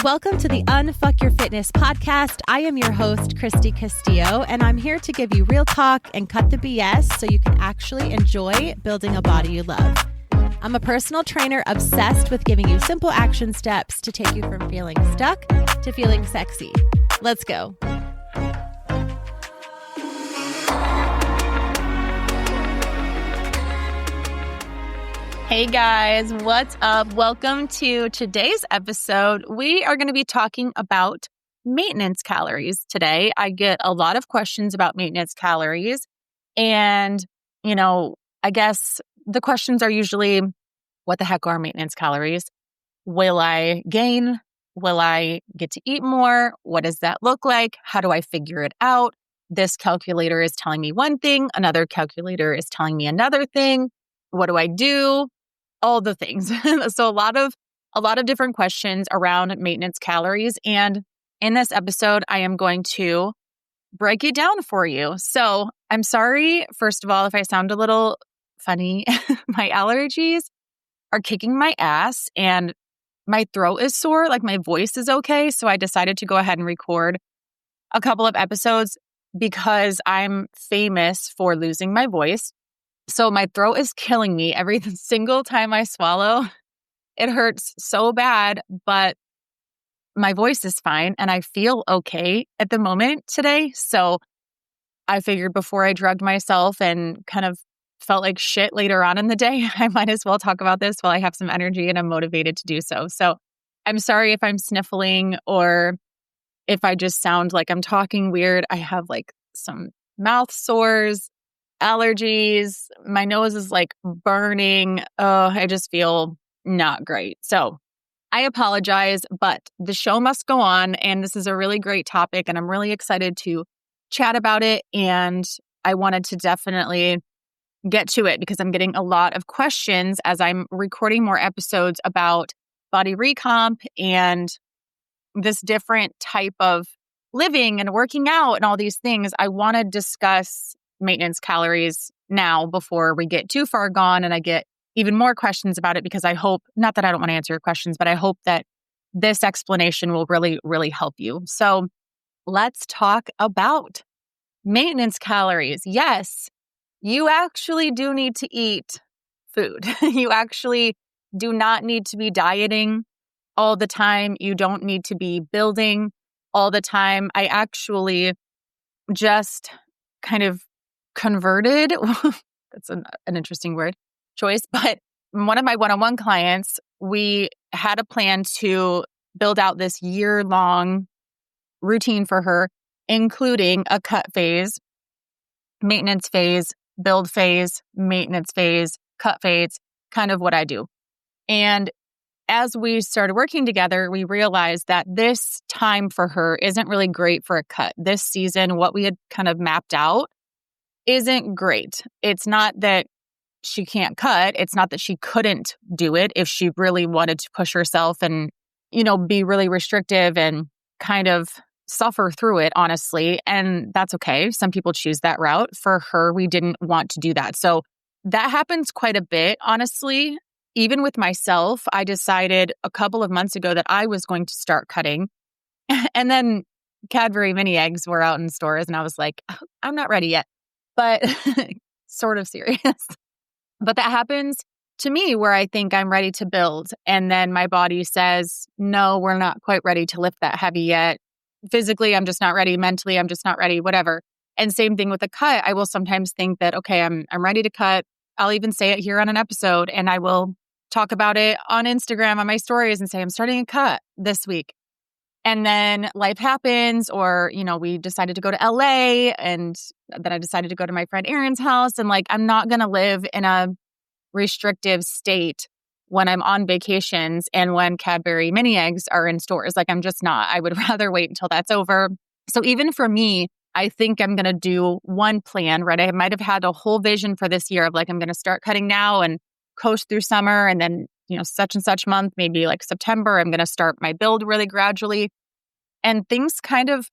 Welcome to the Unfuck Your Fitness podcast. I am your host, Christy Castillo, and I'm here to give you real talk and cut the BS so you can actually enjoy building a body you love. I'm a personal trainer obsessed with giving you simple action steps to take you from feeling stuck to feeling sexy. Let's go. Hey guys, what's up? Welcome to today's episode. We are going to be talking about maintenance calories today. I get a lot of questions about maintenance calories. And, I guess the questions are usually, what the heck are maintenance calories? Will I gain? Will I get to eat more? What does that look like? How do I figure it out? This calculator is telling me one thing. Another calculator is telling me another thing. What do I do? All the things. So a lot of different questions around maintenance calories. And in this episode, I am going to break it down for you. So I'm sorry, first of all, if I sound a little funny. My allergies are kicking my ass and my throat is sore, like my voice is okay. So I decided to go ahead and record a couple of episodes because I'm famous for losing my voice. So my throat is killing me every single time I swallow. It hurts so bad, but my voice is fine and I feel okay at the moment today. So I figured before I drugged myself and kind of felt like shit later on in the day, I might as well talk about this while I have some energy and I'm motivated to do so. So I'm sorry if I'm sniffling or if I just sound like I'm talking weird. I have like some mouth sores, allergies. My nose is like burning. Oh, I just feel not great. So I apologize, but the show must go on. And this is a really great topic and I'm really excited to chat about it. And I wanted to definitely get to it because I'm getting a lot of questions as I'm recording more episodes about body recomp and this different type of living and working out and all these things. I want to discuss maintenance calories now before we get too far gone and I get even more questions about it because I hope, not that I don't want to answer your questions, but I hope that this explanation will really, really help you. So let's talk about maintenance calories. Yes, you actually do need to eat food. You actually do not need to be dieting all the time. You don't need to be building all the time. I actually just kind of converted. That's an interesting word choice. But one of my one-on-one clients, we had a plan to build out this year-long routine for her, including a cut phase, maintenance phase, build phase, maintenance phase, cut phase, kind of what I do. And as we started working together, we realized that this time for her isn't really great for a cut. This season, what we had kind of mapped out isn't great. It's not that she can't cut. It's not that she couldn't do it if she really wanted to push herself and, be really restrictive and kind of suffer through it, honestly. And that's okay. Some people choose that route. For her, we didn't want to do that. So that happens quite a bit, honestly. Even with myself, I decided a couple of months ago that I was going to start cutting. And then Cadbury mini eggs were out in stores and I was like, I'm not ready yet. But sort of serious. But that happens to me where I think I'm ready to build. And then my body says, no, we're not quite ready to lift that heavy yet. Physically, I'm just not ready. Mentally, I'm just not ready, whatever. And same thing with a cut. I will sometimes think that, okay, I'm ready to cut. I'll even say it here on an episode and I will talk about it on Instagram on my stories and say, I'm starting a cut this week. And then life happens or, we decided to go to LA and then I decided to go to my friend Erin's house. And I'm not going to live in a restrictive state when I'm on vacations and when Cadbury mini eggs are in stores. I'm just not. I would rather wait until that's over. So even for me, I think I'm going to do one plan, right? I might have had a whole vision for this year of I'm going to start cutting now and coast through summer and then such and such month, maybe September, I'm going to start my build really gradually. And things kind of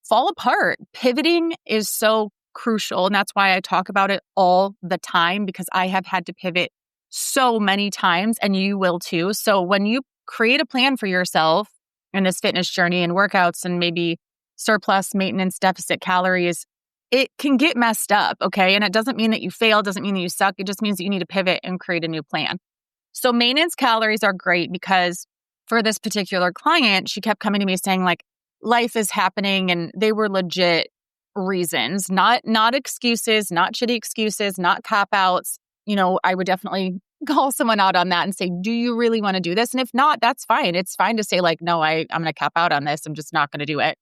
fall apart. Pivoting is so crucial. And that's why I talk about it all the time because I have had to pivot so many times and you will too. So when you create a plan for yourself in this fitness journey and workouts and maybe surplus maintenance deficit calories, it can get messed up, okay? And it doesn't mean that you fail, doesn't mean that you suck. It just means that you need to pivot and create a new plan. So maintenance calories are great because for this particular client, she kept coming to me saying like, life is happening, and they were legit reasons, not excuses, not shitty excuses, not cop-outs. I would definitely call someone out on that and say, do you really want to do this? And if not, that's fine. It's fine to say like, no, I'm going to cap out on this. I'm just not going to do it.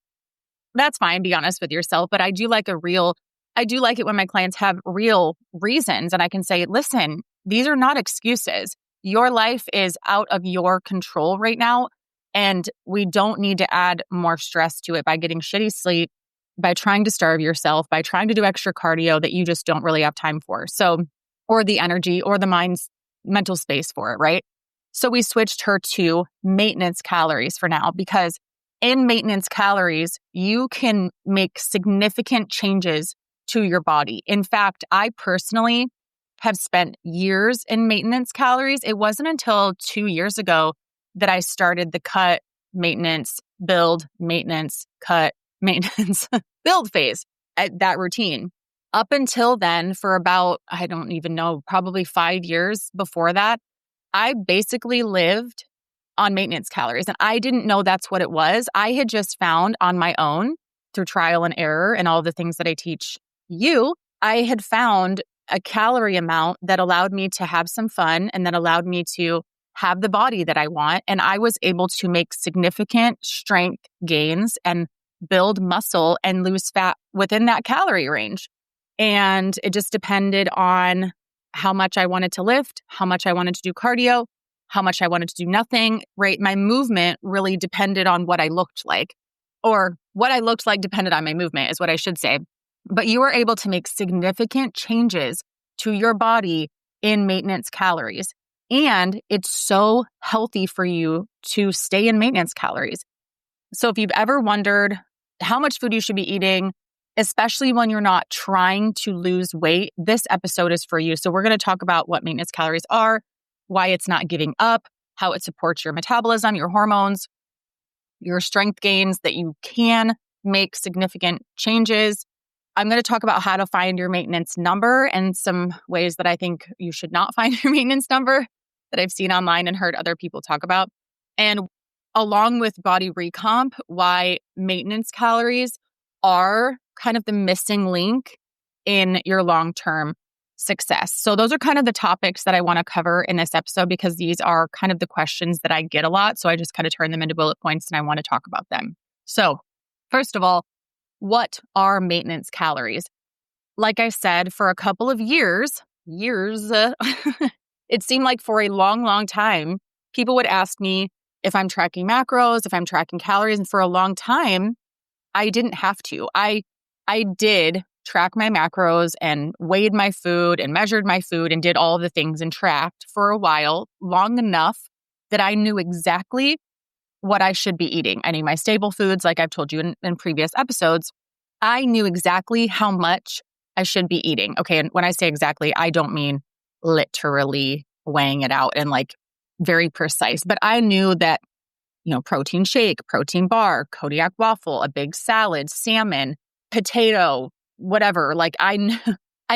That's fine. Be honest with yourself. But I do like it when my clients have real reasons and I can say, listen, these are not excuses. Your life is out of your control right now. And we don't need to add more stress to it by getting shitty sleep, by trying to starve yourself, by trying to do extra cardio that you just don't really have time for. So, or the energy or the mind's mental space for it, right? So we switched her to maintenance calories for now, because in maintenance calories, you can make significant changes to your body. In fact, I personally have spent years in maintenance calories. It wasn't until 2 years ago that I started the cut, maintenance, build, maintenance, cut, maintenance, build phase at that routine. Up until then, for about, I don't even know, probably 5 years before that, I basically lived on maintenance calories. And I didn't know that's what it was. I had just found on my own through trial and error and all the things that I teach you, I had found a calorie amount that allowed me to have some fun and that allowed me to have the body that I want. And I was able to make significant strength gains and build muscle and lose fat within that calorie range. And it just depended on how much I wanted to lift, how much I wanted to do cardio, how much I wanted to do nothing, right? My movement really depended on what I looked like, or what I looked like depended on my movement is what I should say. But you were able to make significant changes to your body in maintenance calories. And it's so healthy for you to stay in maintenance calories. So if you've ever wondered how much food you should be eating, especially when you're not trying to lose weight, this episode is for you. So we're going to talk about what maintenance calories are, why it's not giving up, how it supports your metabolism, your hormones, your strength gains, that you can make significant changes. I'm going to talk about how to find your maintenance number and some ways that I think you should not find your maintenance number that I've seen online and heard other people talk about. And along with body recomp, why maintenance calories are kind of the missing link in your long-term success. So those are kind of the topics that I want to cover in this episode, because these are kind of the questions that I get a lot. So I just kind of turn them into bullet points and I want to talk about them. So first of all, what are maintenance calories? Like I said, for a couple of years, it seemed like for a long, long time, people would ask me if I'm tracking macros, if I'm tracking calories. And for a long time, I didn't have to. I did track my macros and weighed my food and measured my food and did all the things and tracked for a while, long enough that I knew exactly what I should be eating. I knew my staple foods, like I've told you in previous episodes. I knew exactly how much I should be eating. Okay, and when I say exactly, I don't mean literally weighing it out and like very precise, but I knew that, protein shake, protein bar, Kodiak waffle, a big salad, salmon, potato, whatever. Like I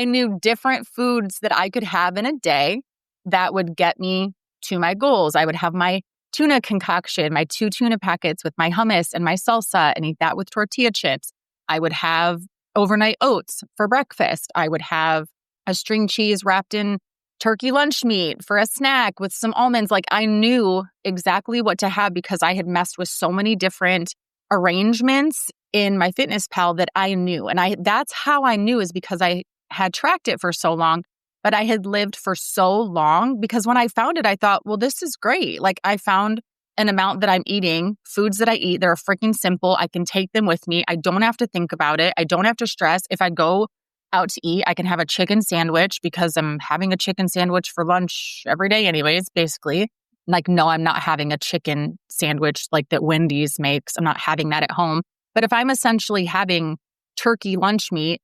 knew different foods that I could have in a day that would get me to my goals. I would have my tuna concoction, my 2 tuna packets with my hummus and my salsa, and eat that with tortilla chips. I would have overnight oats for breakfast. I would have a string cheese wrapped in turkey lunch meat for a snack with some almonds. Like I knew exactly what to have because I had messed with so many different arrangements in my fitness pal that I knew. And that's how I knew, is because I had tracked it for so long, but I had lived for so long, because when I found it, I thought, well, this is great. Like I found an amount that I'm eating, foods that I eat. They're freaking simple. I can take them with me. I don't have to think about it. I don't have to stress. If I go out to eat, I can have a chicken sandwich because I'm having a chicken sandwich for lunch every day anyways, basically. Like, no, I'm not having a chicken sandwich like that Wendy's makes. I'm not having that at home. But if I'm essentially having turkey lunch meat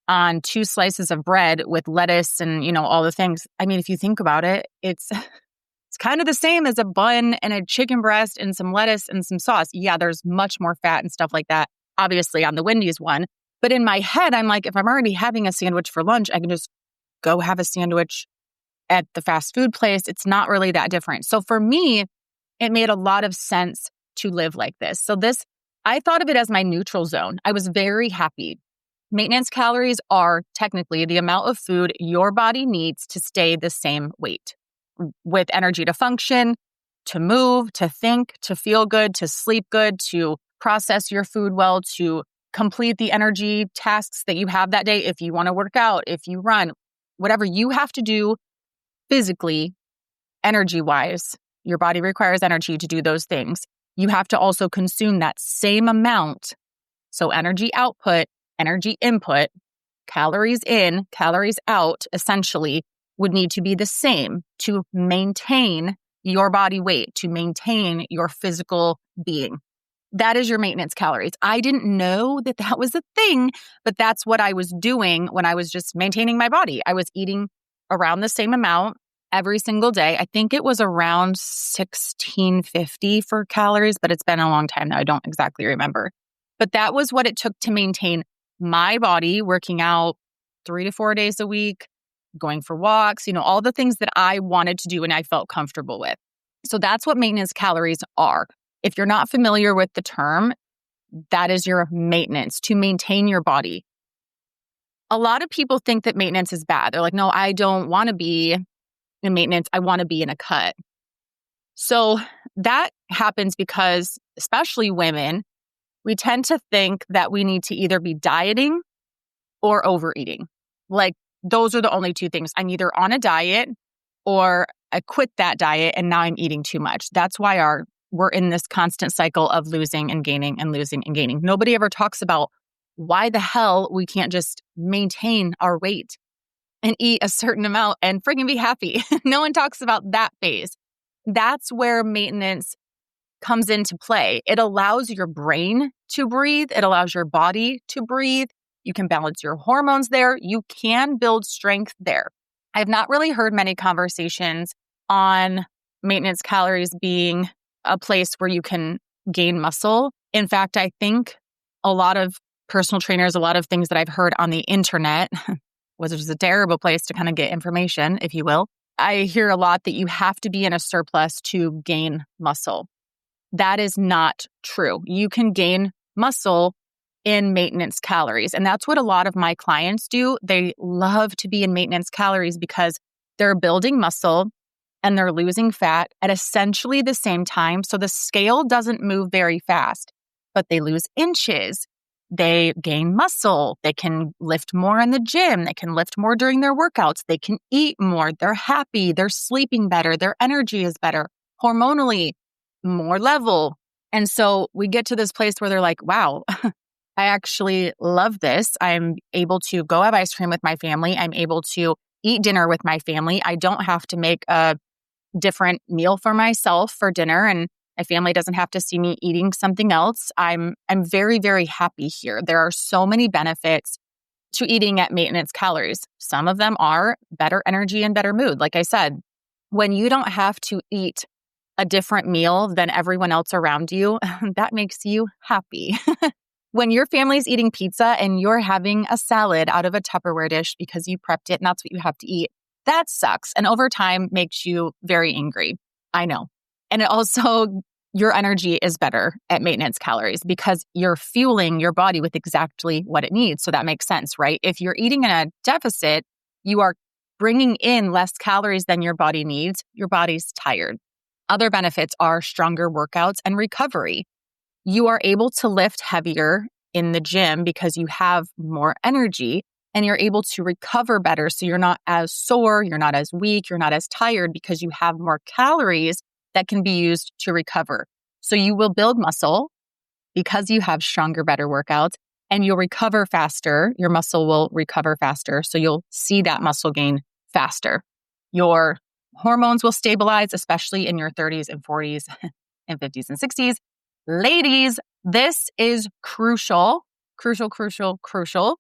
on 2 slices of bread with lettuce and, all the things, I mean, if you think about it, it's It's kind of the same as a bun and a chicken breast and some lettuce and some sauce. Yeah, there's much more fat and stuff like that, obviously on the Wendy's one. But in my head, I'm like, if I'm already having a sandwich for lunch, I can just go have a sandwich at the fast food place. It's not really that different. So for me, it made a lot of sense to live like this. So I thought of it as my neutral zone. I was very happy. Maintenance calories are technically the amount of food your body needs to stay the same weight, with energy to function, to move, to think, to feel good, to sleep good, to process your food well, to complete the energy tasks that you have that day. If you want to work out, if you run, whatever you have to do physically, energy-wise, your body requires energy to do those things. You have to also consume that same amount. So energy output, energy input, calories in, calories out, essentially would need to be the same to maintain your body weight, to maintain your physical being. That is your maintenance calories. I didn't know that that was a thing, but that's what I was doing when I was just maintaining my body. I was eating around the same amount every single day. I think it was around 1650 for calories, but it's been a long time now. I don't exactly remember. But that was what it took to maintain my body, working out 3 to 4 days a week, going for walks, all the things that I wanted to do and I felt comfortable with. So that's what maintenance calories are. If you're not familiar with the term, that is your maintenance to maintain your body. A lot of people think that maintenance is bad. They're like, no, I don't want to be in maintenance. I want to be in a cut. So that happens because, especially women, we tend to think that we need to either be dieting or overeating. Like, those are the only two things. I'm either on a diet or I quit that diet and now I'm eating too much. That's why we're in this constant cycle of losing and gaining and losing and gaining. Nobody ever talks about why the hell we can't just maintain our weight and eat a certain amount and friggin' be happy. No one talks about that phase. That's where maintenance comes into play. It allows your brain to breathe. It allows your body to breathe. You can balance your hormones there. You can build strength there. I've not really heard many conversations on maintenance calories being a place where you can gain muscle. In fact, I think a lot of personal trainers, a lot of things that I've heard on the internet, which is a terrible place to kind of get information, if you will. I hear a lot that you have to be in a surplus to gain muscle. That is not true. You can gain muscle in maintenance calories. And that's what a lot of my clients do. They love to be in maintenance calories because they're building muscle and they're losing fat at essentially the same time. So the scale doesn't move very fast, but they lose inches. They gain muscle. They can lift more in the gym. They can lift more during their workouts. They can eat more. They're happy. They're sleeping better. Their energy is better. Hormonally, more level. And so we get to this place where they're like, wow, I actually love this. I'm able to go have ice cream with my family. I'm able to eat dinner with my family. I don't have to make a different meal for myself for dinner, and my family doesn't have to see me eating something else. I'm very, very happy here. There are so many benefits to eating at maintenance calories. Some of them are better energy and better mood. Like I said, when you don't have to eat a different meal than everyone else around you, that makes you happy. When your family's eating pizza and you're having a salad out of a Tupperware dish because you prepped it and that's what you have to eat, that sucks. And over time makes you very angry. I know. And it also, your energy is better at maintenance calories because you're fueling your body with exactly what it needs. So that makes sense, right? If you're eating in a deficit, you are bringing in less calories than your body needs. Your body's tired. Other benefits are stronger workouts and recovery. You are able to lift heavier in the gym because you have more energy and you're able to recover better. So you're not as sore, you're not as weak, you're not as tired because you have more calories that can be used to recover. So you will build muscle because you have stronger, better workouts, and you'll recover faster. Your muscle will recover faster. So you'll see that muscle gain faster. Your hormones will stabilize, especially in your 30s and 40s and 50s and 60s. Ladies, this is crucial, crucial, crucial, crucial.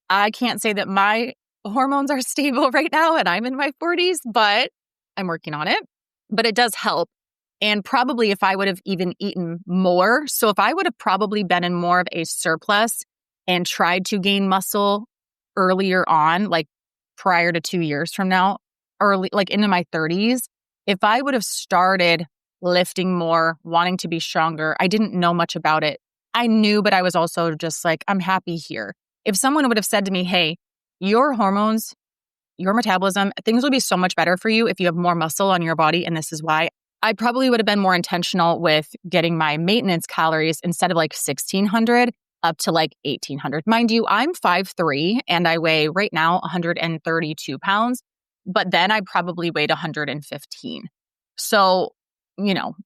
I can't say that my hormones are stable right now and I'm in my 40s, but I'm working on it. but it does help. And probably if I would have even eaten more, so if I would have probably been in more of a surplus and tried to gain muscle earlier on, like prior to 2 years from now, early, like into my 30s, if I would have started lifting more, wanting to be stronger, I didn't know much about it. I knew, but I was also just like, I'm happy here. If someone would have said to me, hey, your hormones, your metabolism, things will be so much better for you if you have more muscle on your body, and this is why, I probably would have been more intentional with getting my maintenance calories instead of like 1,600 up to like 1,800. Mind you, I'm 5'3" and I weigh right now 132 pounds, but then I probably weighed 115. So,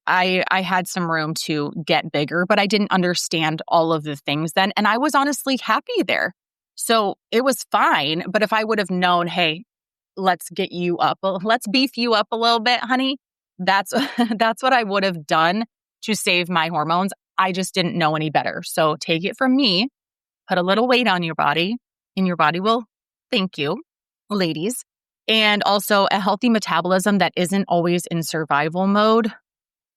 I had some room to get bigger, but I didn't understand all of the things then. And I was honestly happy there. So it was fine. But if I would have known, hey, let's get you up, let's beef you up a little bit, honey. That's what I would have done to save my hormones. I just didn't know any better. So take it from me, put a little weight on your body, and your body will thank you, ladies. And also a healthy metabolism that isn't always in survival mode.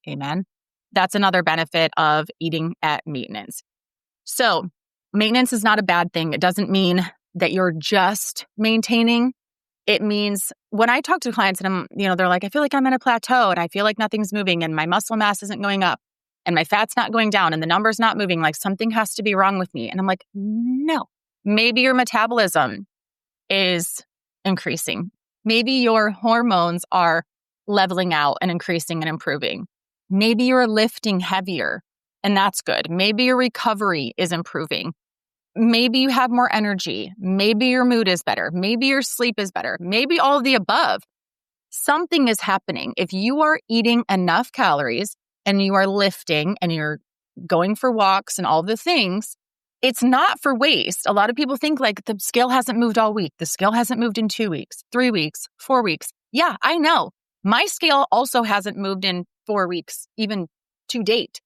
Amen. That's another benefit of eating at maintenance. So maintenance is not a bad thing. It doesn't mean that you're just maintaining. It means when I talk to clients and they're like, I feel like I'm at a plateau and I feel like nothing's moving and my muscle mass isn't going up and my fat's not going down and the number's not moving, like something has to be wrong with me. And I'm like, no, maybe your metabolism is increasing. Maybe your hormones are leveling out and increasing and improving. Maybe you're lifting heavier and that's good. Maybe your recovery is improving. Maybe you have more energy. Maybe your mood is better. Maybe your sleep is better. Maybe all of the above. Something is happening. If you are eating enough calories and you are lifting and you're going for walks and all the things, it's not for waste. A lot of people think like the scale hasn't moved all week. The scale hasn't moved in 2 weeks, 3 weeks, 4 weeks. Yeah, I know. My scale also hasn't moved in 4 weeks, even to date.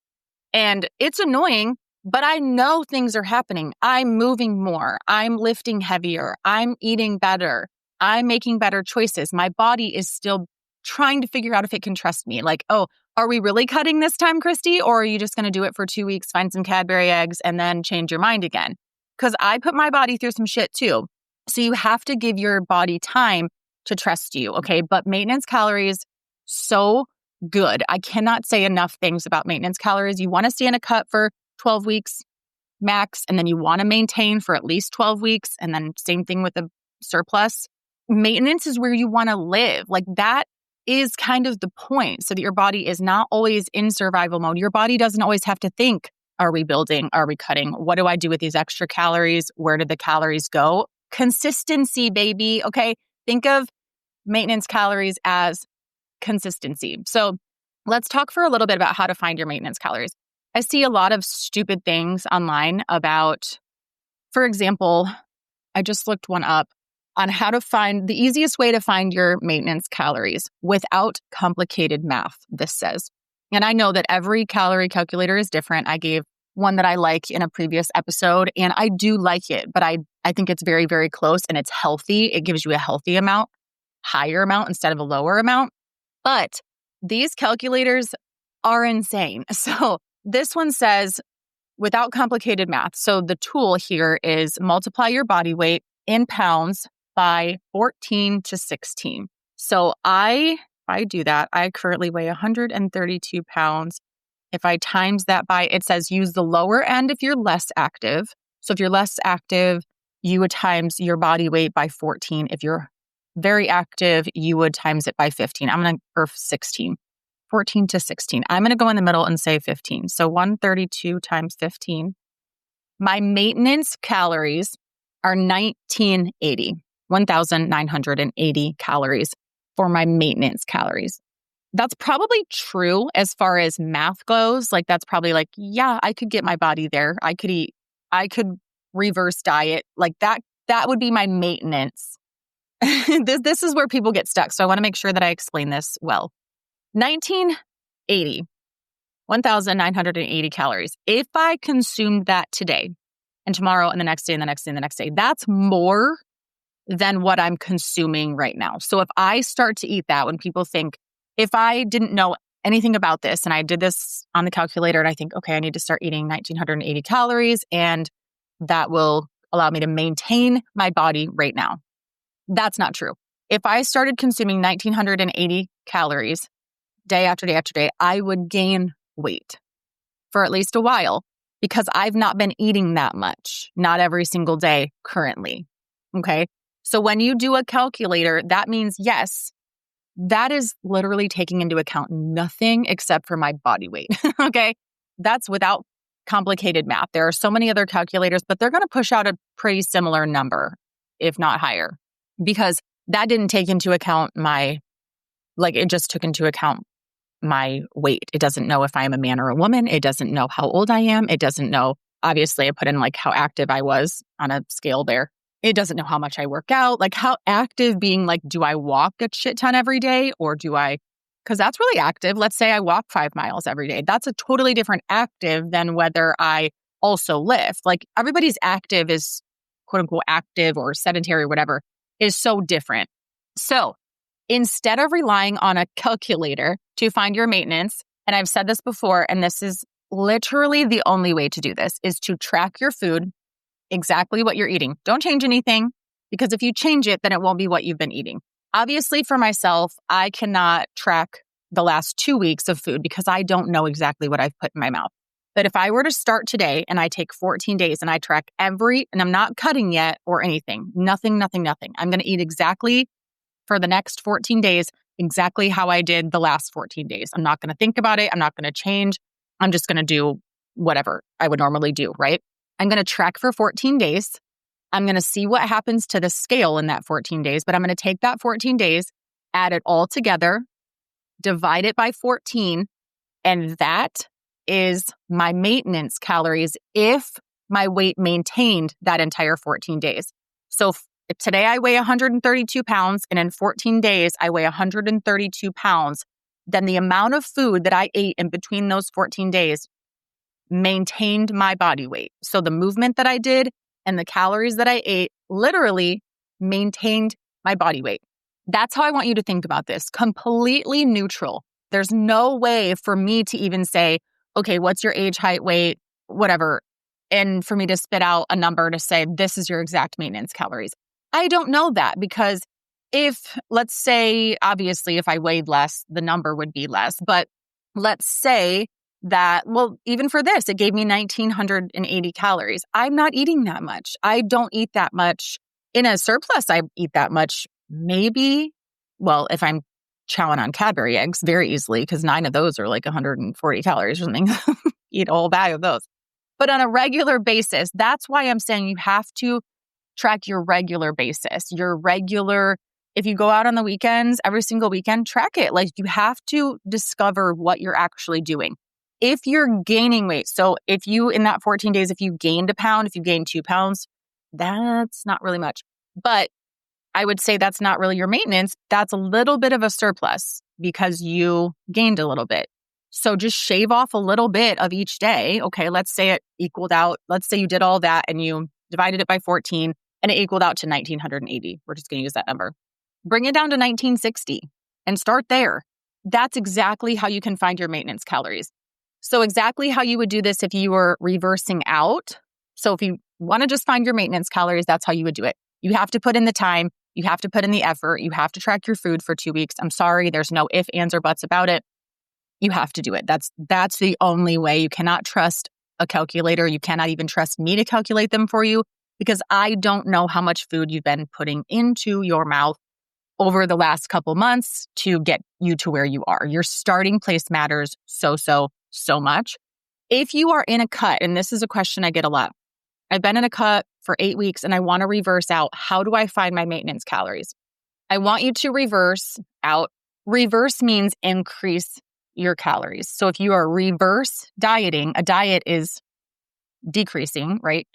And it's annoying, but I know things are happening. I'm moving more. I'm lifting heavier. I'm eating better. I'm making better choices. My body is still trying to figure out if it can trust me. Like, oh, are we really cutting this time, Christy? Or are you just going to do it for 2 weeks, find some Cadbury eggs, and then change your mind again? Because I put my body through some shit too. So you have to give your body time to trust you, okay? But maintenance calories, so good. I cannot say enough things about maintenance calories. You want to stay in a cut for 12 weeks max, and then you want to maintain for at least 12 weeks, and then same thing with the surplus. Maintenance is where you want to live. Like that is kind of the point, so that your body is not always in survival mode. Your body doesn't always have to think, are we building? Are we cutting? What do I do with these extra calories? Where did the calories go? Consistency, baby. Okay. Think of maintenance calories as consistency. So let's talk for a little bit about how to find your maintenance calories. I see a lot of stupid things online about, for example, I just looked one up on how to find the easiest way to find your maintenance calories without complicated math, this says. And I know that every calorie calculator is different. I gave one that I like in a previous episode, and I do like it, but I think it's very, very close and it's healthy. It gives you a healthy amount, higher amount instead of a lower amount. But these calculators are insane. So this one says without complicated math. So the tool here is multiply your body weight in pounds by 14 to 16. So I do that. I currently weigh 132 pounds. If I times that by, it says use the lower end if you're less active. So if you're less active, you would times your body weight by 14. If you're very active, you would times it by 15. Or 16. 14 to 16. I'm going to go in the middle and say 15. So 132 times 15. My maintenance calories are 1,980 calories for my maintenance calories. That's probably true as far as math goes. Like that's probably like, yeah, I could get my body there. I could reverse diet. Like that would be my maintenance. This is where people get stuck. So I want to make sure that I explain this well. 1,980 calories. If I consumed that today and tomorrow and the next day and the next day and the next day, that's more than what I'm consuming right now. So if I start to eat that, when people think if I didn't know anything about this and I did this on the calculator and I think, okay, I need to start eating 1,980 calories and that will allow me to maintain my body right now. That's not true. If I started consuming 1,980 calories day after day after day, I would gain weight for at least a while because I've not been eating that much, not every single day currently. Okay. So when you do a calculator, that means yes, that is literally taking into account nothing except for my body weight. Okay. That's without complicated math. There are so many other calculators, but they're going to push out a pretty similar number, if not higher, because that didn't take into account it just took into account my weight. It doesn't know if I'm a man or a woman. It doesn't know how old I am. It doesn't know, obviously, I put in how active I was on a scale there. It doesn't know how much I work out, how active being do I walk a shit ton every day or because that's really active. Let's say I walk 5 miles every day. That's a totally different active than whether I also lift. Everybody's active is quote unquote active or sedentary or whatever is so different. So instead of relying on a calculator to find your maintenance, and I've said this before, and this is literally the only way to do this, is to track your food, exactly what you're eating. Don't change anything, because if you change it, then it won't be what you've been eating. Obviously, for myself, I cannot track the last 2 weeks of food because I don't know exactly what I've put in my mouth. But if I were to start today and I take 14 days and I track and I'm not cutting yet or anything, nothing. I'm going to eat exactly for the next 14 days, exactly how I did the last 14 days. I'm not going to think about it. I'm not going to change. I'm just going to do whatever I would normally do, right? I'm going to track for 14 days. I'm going to see what happens to the scale in that 14 days, but I'm going to take that 14 days, add it all together, divide it by 14, and that is my maintenance calories if my weight maintained that entire 14 days. So today I weigh 132 pounds, and in 14 days I weigh 132 pounds. Then the amount of food that I ate in between those 14 days maintained my body weight. So the movement that I did and the calories that I ate literally maintained my body weight. That's how I want you to think about this. Completely neutral. There's no way for me to even say, okay, what's your age, height, weight, whatever, and for me to spit out a number to say, this is your exact maintenance calories. I don't know that because let's say, obviously, if I weighed less, the number would be less. But let's say that, even for this, it gave me 1,980 calories. I'm not eating that much. I don't eat that much. In a surplus, I eat that much. Maybe, if I'm chowing on Cadbury eggs very easily, because 9 of those are 140 calories or something. Eat a whole bag of those. But on a regular basis, that's why I'm saying you have to track your regular basis. If you go out on the weekends, every single weekend, track it. You have to discover what you're actually doing. If you're gaining weight, so if you, in that 14 days, if you gained a pound, if you gained 2 pounds, that's not really much. But I would say that's not really your maintenance. That's a little bit of a surplus because you gained a little bit. So just shave off a little bit of each day. Okay, let's say it equaled out. Let's say you did all that and you divided it by 14 and it equaled out to 1,980. We're just going to use that number. Bring it down to 1,960 and start there. That's exactly how you can find your maintenance calories. So exactly how you would do this if you were reversing out. So if you want to just find your maintenance calories, that's how you would do it. You have to put in the time. You have to put in the effort. You have to track your food for 2 weeks. I'm sorry, there's no ifs, ands, or buts about it. You have to do it. That's the only way. You cannot trust a calculator. You cannot even trust me to calculate them for you because I don't know how much food you've been putting into your mouth over the last couple months to get you to where you are. Your starting place matters so much. If you are in a cut, and this is a question I get a lot, I've been in a cut for 8 weeks and I want to reverse out. How do I find my maintenance calories? I want you to reverse out. Reverse means increase your calories. So if you are reverse dieting, a diet is decreasing, right?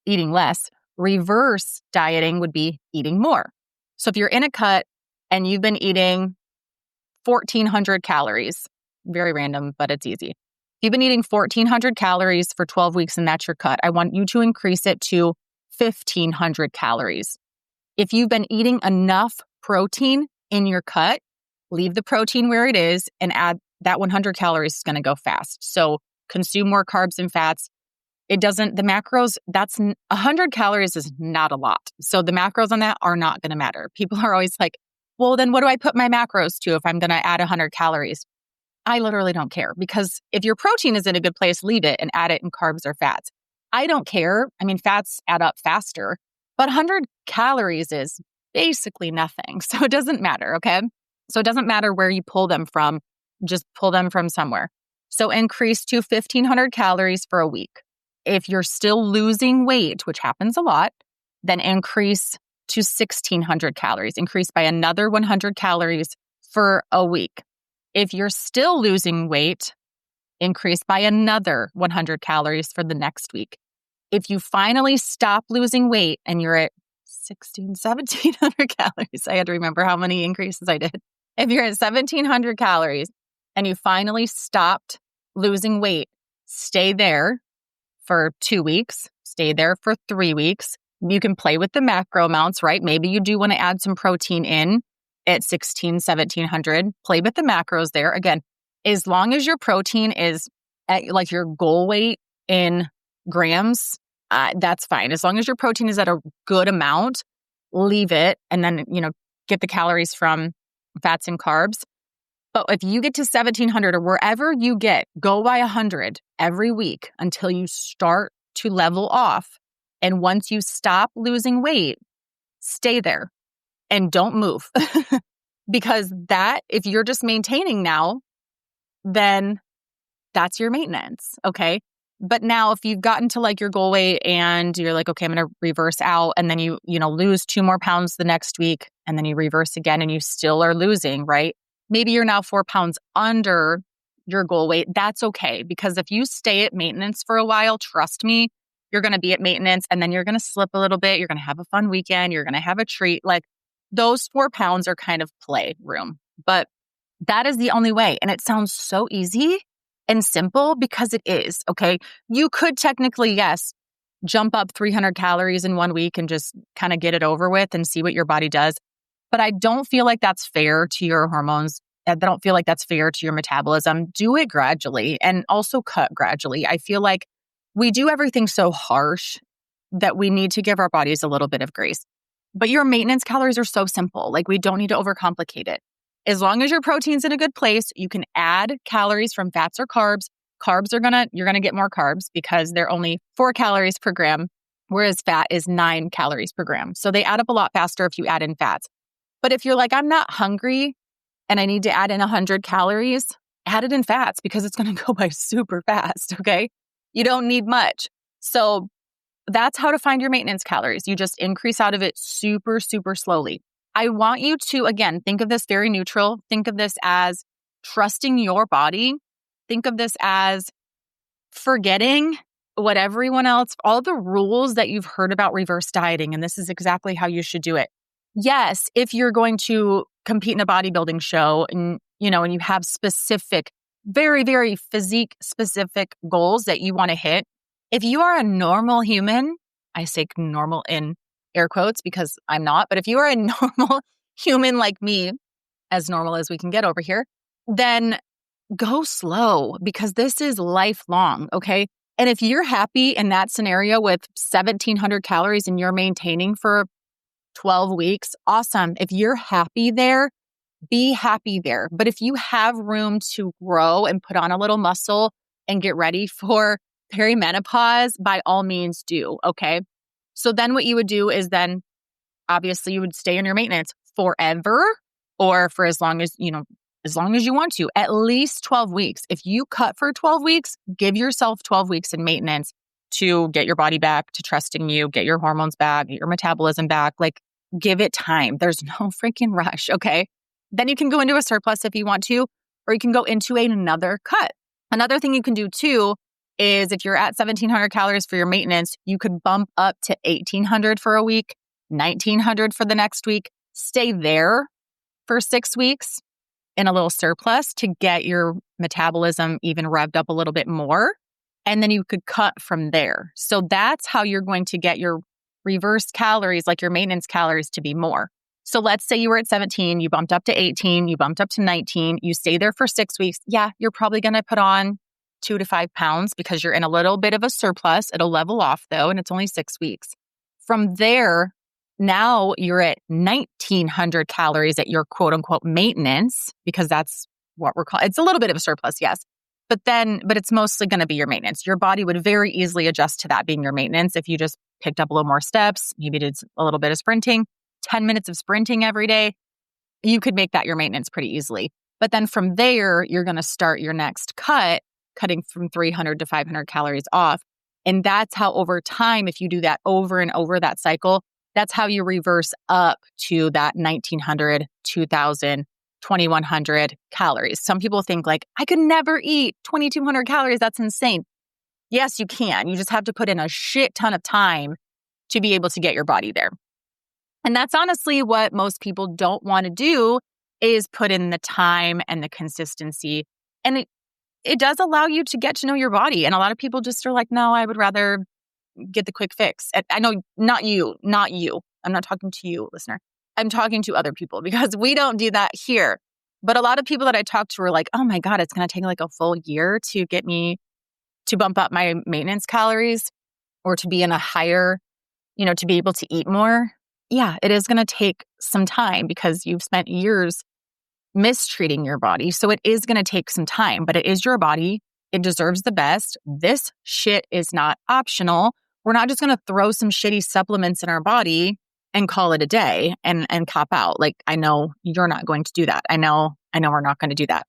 Eating less. Reverse dieting would be eating more. So if you're in a cut and you've been eating 1,400 calories, very random, but it's easy. You've been eating 1,400 calories for 12 weeks and that's your cut. I want you to increase it to 1,500 calories. If you've been eating enough protein in your cut, leave the protein where it is and add that 100 calories is going to go fast. So consume more carbs and fats. The macros, 100 calories is not a lot. So the macros on that are not going to matter. People are always like, well, then what do I put my macros to if I'm going to add 100 calories? I literally don't care, because if your protein is in a good place, leave it and add it in carbs or fats. I don't care. I mean, fats add up faster, but 100 calories is basically nothing. So it doesn't matter, okay? So it doesn't matter where you pull them from. Just pull them from somewhere. So increase to 1,500 calories for a week. If you're still losing weight, which happens a lot, then increase to 1,600 calories. Increase by another 100 calories for a week. If you're still losing weight, increase by another 100 calories for the next week. If you finally stop losing weight and you're at 1,700 calories, I had to remember how many increases I did. If you're at 1,700 calories and you finally stopped losing weight, stay there for 2 weeks, stay there for 3 weeks. You can play with the macro amounts, right? Maybe you do want to add some protein in at 1,700. Play with the macros there. Again, as long as your protein is at like your goal weight in grams, that's fine. As long as your protein is at a good amount, leave it and then, get the calories from fats and carbs. But if you get to 1,700 or wherever you get, go by 100 every week until you start to level off. And once you stop losing weight, stay there and don't move. Because if you're just maintaining now, then that's your maintenance, okay? But now if you've gotten to like your goal weight and you're like, okay, I'm going to reverse out, and then you lose 2 more pounds the next week, and then you reverse again and you still are losing, right? Maybe you're now 4 pounds under your goal weight. That's okay, because if you stay at maintenance for a while, trust me, you're going to be at maintenance and then you're going to slip a little bit. You're going to have a fun weekend. You're going to have a treat. Like those 4 pounds are kind of play room, but that is the only way. And it sounds so easy and simple because it is, okay? You could technically, yes, jump up 300 calories in 1 week and just kind of get it over with and see what your body does. But I don't feel like that's fair to your hormones. I don't feel like that's fair to your metabolism. Do it gradually and also cut gradually. I feel like we do everything so harsh that we need to give our bodies a little bit of grace. But your maintenance calories are so simple. Like we don't need to overcomplicate it. As long as your protein's in a good place, you can add calories from fats or carbs. You're gonna get more carbs because they're only 4 calories per gram, whereas fat is 9 calories per gram. So they add up a lot faster if you add in fats. But if you're like, I'm not hungry and I need to add in 100 calories, add it in fats because it's going to go by super fast, okay? You don't need much. So that's how to find your maintenance calories. You just increase out of it super, super slowly. I want you to, again, think of this very neutral. Think of this as trusting your body. Think of this as forgetting what everyone else, all the rules that you've heard about reverse dieting, and this is exactly how you should do it. Yes, if you're going to compete in a bodybuilding show and you have specific, very, very physique specific goals that you want to hit. If you are a normal human, I say normal in air quotes because I'm not, but if you are a normal human like me, as normal as we can get over here, then go slow because this is lifelong, okay? And if you're happy in that scenario with 1,700 calories and you're maintaining for 12 weeks, awesome. If you're happy there, be happy there. But if you have room to grow and put on a little muscle and get ready for perimenopause, by all means do, okay? So then what you would do is then obviously you would stay in your maintenance forever or for as long as you want to, at least 12 weeks. If you cut for 12 weeks, give yourself 12 weeks in maintenance to get your body back to trusting you, get your hormones back, get your metabolism back. Like, give it time. There's no freaking rush, okay? Then you can go into a surplus if you want to, or you can go into another cut. Another thing you can do too is if you're at 1,700 calories for your maintenance, you could bump up to 1,800 for a week, 1,900 for the next week. Stay there for 6 weeks in a little surplus to get your metabolism even revved up a little bit more. And then you could cut from there. So that's how you're going to get your reverse calories, like your maintenance calories, to be more. So let's say you were at 17, you bumped up to 18, you bumped up to 19, you stay there for 6 weeks. Yeah, you're probably going to put on 2 to 5 pounds because you're in a little bit of a surplus. It'll level off though, and it's only 6 weeks. From there, now you're at 1,900 calories at your quote unquote maintenance, because that's what we're calling. It's a little bit of a surplus, yes. But it's mostly going to be your maintenance. Your body would very easily adjust to that being your maintenance if you just picked up a little more steps, maybe did a little bit of sprinting, 10 minutes of sprinting every day. You could make that your maintenance pretty easily. But then from there, you're going to start your next cutting from 300 to 500 calories off. And that's how over time, if you do that over and over that cycle, that's how you reverse up to that 1,900, 2,000, 2,100 calories. Some people think like, I could never eat 2,200 calories. That's insane. Yes, you can. You just have to put in a shit ton of time to be able to get your body there. And that's honestly what most people don't want to do, is put in the time and the consistency. And it does allow you to get to know your body. And a lot of people just are like, no, I would rather get the quick fix. And I know not you. I'm not talking to you, listener. I'm talking to other people, because we don't do that here. But a lot of people that I talk to are like, oh my God, it's going to take like a full year to get me to bump up my maintenance calories, or to be in a higher, to be able to eat more. Yeah, it is going to take some time because you've spent years mistreating your body. So it is going to take some time, but it is your body. It deserves the best. This shit is not optional. We're not just going to throw some shitty supplements in our body and call it a day and cop out. Like, I know you're not going to do that. I know we're not going to do that.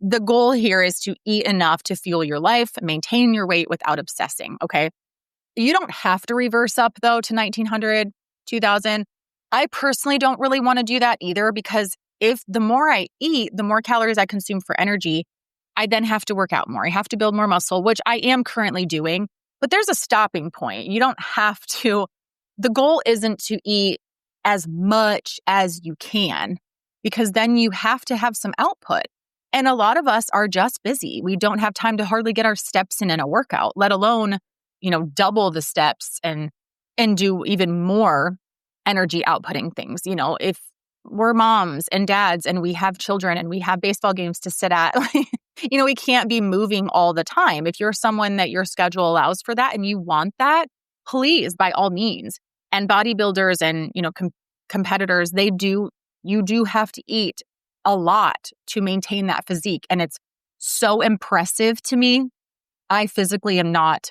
The goal here is to eat enough to fuel your life, maintain your weight without obsessing. Okay. You don't have to reverse up though to 1,900, 2,000. I personally don't really want to do that either, because if the more I eat, the more calories I consume for energy, I then have to work out more. I have to build more muscle, which I am currently doing, but there's a stopping point. You don't have to. The goal isn't to eat as much as you can, because then you have to have some output. And a lot of us are just busy. We don't have time to hardly get our steps in a workout, let alone, double the steps and do even more energy outputting things. If we're moms and dads and we have children and we have baseball games to sit at, we can't be moving all the time. If you're someone that your schedule allows for that and you want that, please, by all means. And bodybuilders and, competitors, you do have to eat a lot to maintain that physique. And it's so impressive to me. I physically am not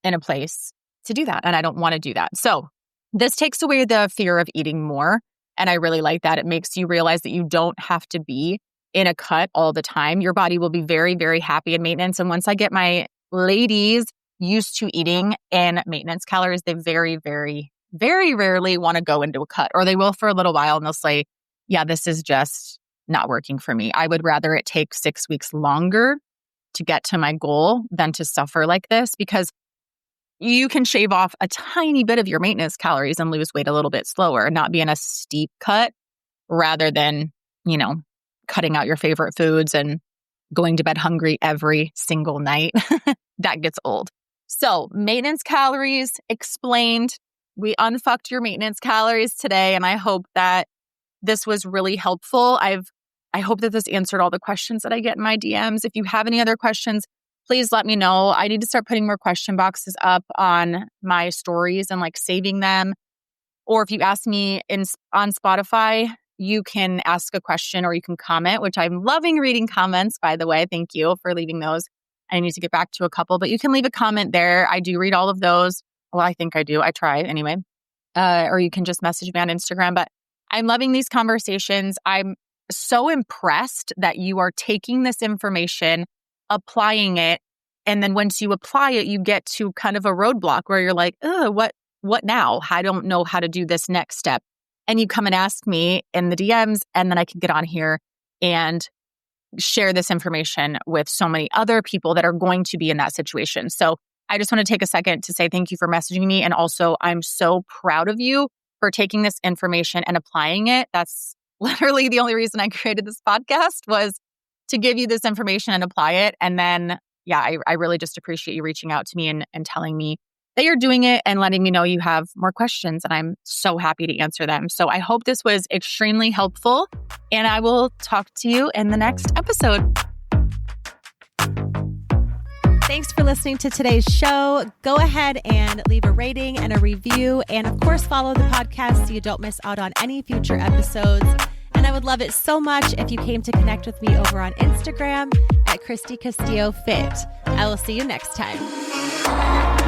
in a place to do that. And I don't want to do that. So this takes away the fear of eating more. And I really like that. It makes you realize that you don't have to be in a cut all the time. Your body will be very, very happy in maintenance. And once I get my ladies used to eating in maintenance calories, they very, very, very rarely want to go into a cut, or they will for a little while and they'll say, yeah, this is just not working for me. I would rather it take 6 weeks longer to get to my goal than to suffer like this, because you can shave off a tiny bit of your maintenance calories and lose weight a little bit slower and not be in a steep cut, rather than, cutting out your favorite foods and going to bed hungry every single night. That gets old. So maintenance calories explained. We unfucked your maintenance calories today, and I hope that this was really helpful. I hope that this answered all the questions that I get in my DMs. If you have any other questions, please let me know. I need to start putting more question boxes up on my stories and saving them. Or if you ask me on Spotify, you can ask a question or you can comment, which I'm loving reading comments, by the way. Thank you for leaving those. I need to get back to a couple, but you can leave a comment there. I do read all of those. Well, I think I do. I try anyway. Or you can just message me on Instagram. But I'm loving these conversations. I'm so impressed that you are taking this information, applying it, and then once you apply it, you get to kind of a roadblock where you're like, oh, what now? I don't know how to do this next step. And you come and ask me in the DMs, and then I can get on here and share this information with so many other people that are going to be in that situation. So I just want to take a second to say thank you for messaging me. And also, I'm so proud of you for taking this information and applying it. That's literally the only reason I created this podcast, was to give you this information and apply it. And then, yeah, I really just appreciate you reaching out to me and telling me that you're doing it and letting me know you have more questions. And I'm so happy to answer them. So I hope this was extremely helpful. And I will talk to you in the next episode. Thanks for listening to today's show. Go ahead and leave a rating and a review. And of course, follow the podcast so you don't miss out on any future episodes. And I would love it so much if you came to connect with me over on Instagram at Christy Castillo Fit. I will see you next time.